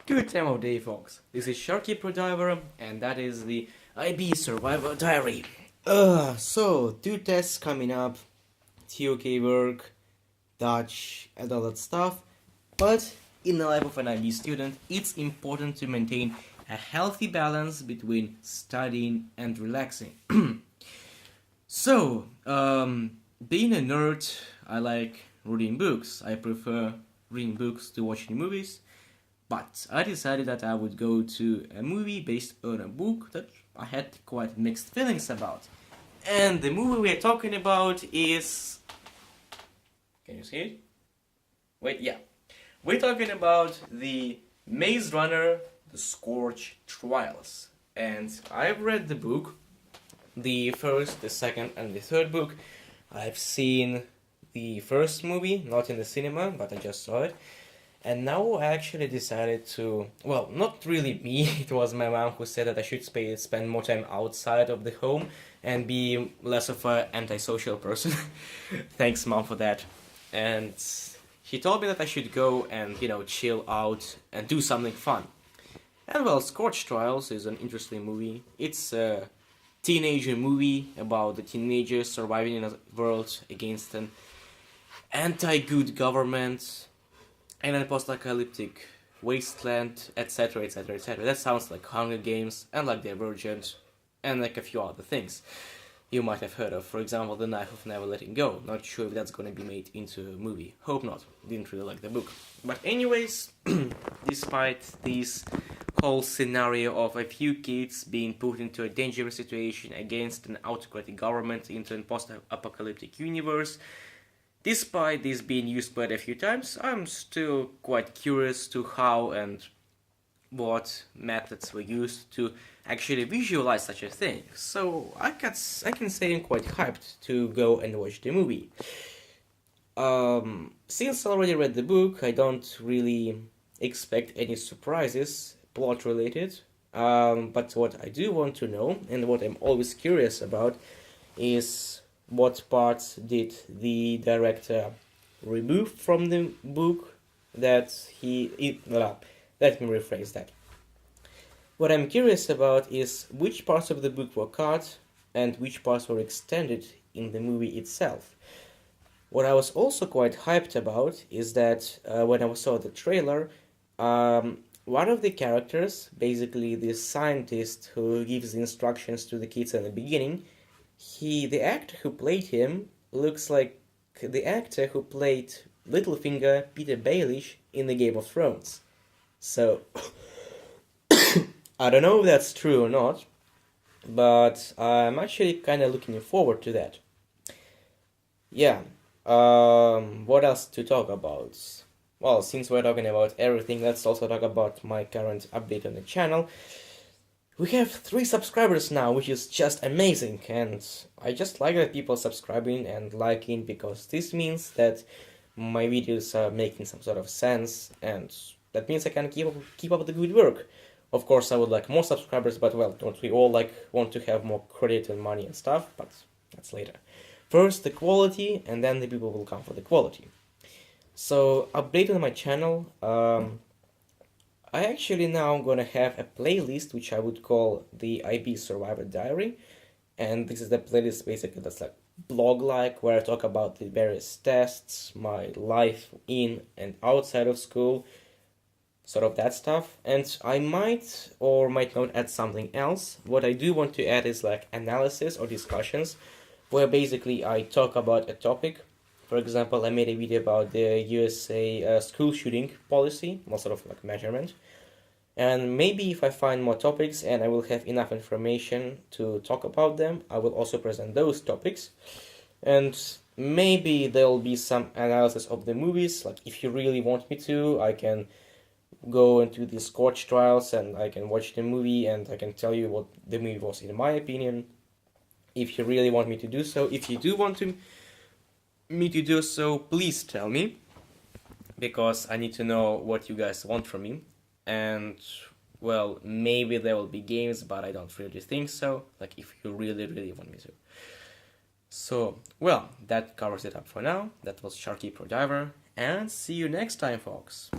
Good time of day, folks. This is Sharky Pro Diver, and that is the IB Survivor Diary. So, 2 tests coming up, TOK work, Dutch, and all that stuff. But in the life of an IB student, it's important to maintain a healthy balance between studying and relaxing. So, being a nerd, I like reading books. I prefer reading books to watching movies. But I decided that I would go to a movie based on a book that I had quite mixed feelings about. And the movie we're talking about is... Can you see it? Wait, yeah. We're talking about the Maze Runner, the Scorch Trials. And I've read the book, the first, the second, and the third book. I've seen the first movie, not in the cinema, but I just saw it. And now I actually decided to, well, not really me, it was my mom who said that I should spend more time outside of the home and be less of an antisocial person. Thanks, Mom, for that. And she told me that I should go and, chill out and do something fun. And well, Scorch Trials is an interesting movie. It's a teenager movie about the teenagers surviving in a world against an anti-good government and a post-apocalyptic wasteland, etc, etc, etc. That sounds like Hunger Games, and like Divergent, and like a few other things you might have heard of. For example, The Knife of Never Letting Go. Not sure if that's gonna be made into a movie. Hope not. Didn't really like the book. But anyways, despite this whole scenario of a few kids being put into a dangerous situation against an autocratic government into a post-apocalyptic universe, despite this being used quite a few times, I'm still quite curious to how and what methods were used to actually visualize such a thing. So I can say I'm quite hyped to go and watch the movie. Since I already read the book, I don't really expect any surprises plot related. But what I do want to know, and what I'm always curious about, is what parts did the director remove from the book that let me rephrase that. What I'm curious about is which parts of the book were cut and which parts were extended in the movie itself. What I was also quite hyped about is that when I saw the trailer, one of the characters, basically the scientist who gives the instructions to the kids in the beginning, the actor who played him looks like the actor who played Littlefinger, Peter Baelish, in the Game of Thrones. So, I don't know if that's true or not, but I'm actually kind of looking forward to that. Yeah, what else to talk about? Well, since we're talking about everything, let's also talk about my current update on the channel. We have 3 subscribers now, which is just amazing, and I just like that people are subscribing and liking, because this means that my videos are making some sort of sense, and that means I can keep up the good work. Of course, I would like more subscribers, but well, don't we all want to have more credit and money and stuff? But that's later. First the quality, and then the people will come for the quality. So, update on my channel. I actually now gonna have a playlist which I would call the IB Survivor Diary, and this is the playlist basically that's like blog-like, where I talk about the various tests, my life in and outside of school, sort of that stuff. And I might or might not add something else. What I do want to add is like analysis or discussions, where basically I talk about a topic. For example, I made a video about the USA school shooting policy, well, sort of like measurement. And maybe if I find more topics and I will have enough information to talk about them, I will also present those topics. And maybe there will be some analysis of the movies. Like if you really want me to, I can go into the Scorch Trials and I can watch the movie and I can tell you what the movie was in my opinion. If you really want me to do so, if you do want me to do so, please tell me, because I need to know what you guys want from me. And well, maybe there will be games, but I don't really think so, like if you really want me to. So well, that covers it up for now. That was Sharky Pro Diver, and see you next time, folks.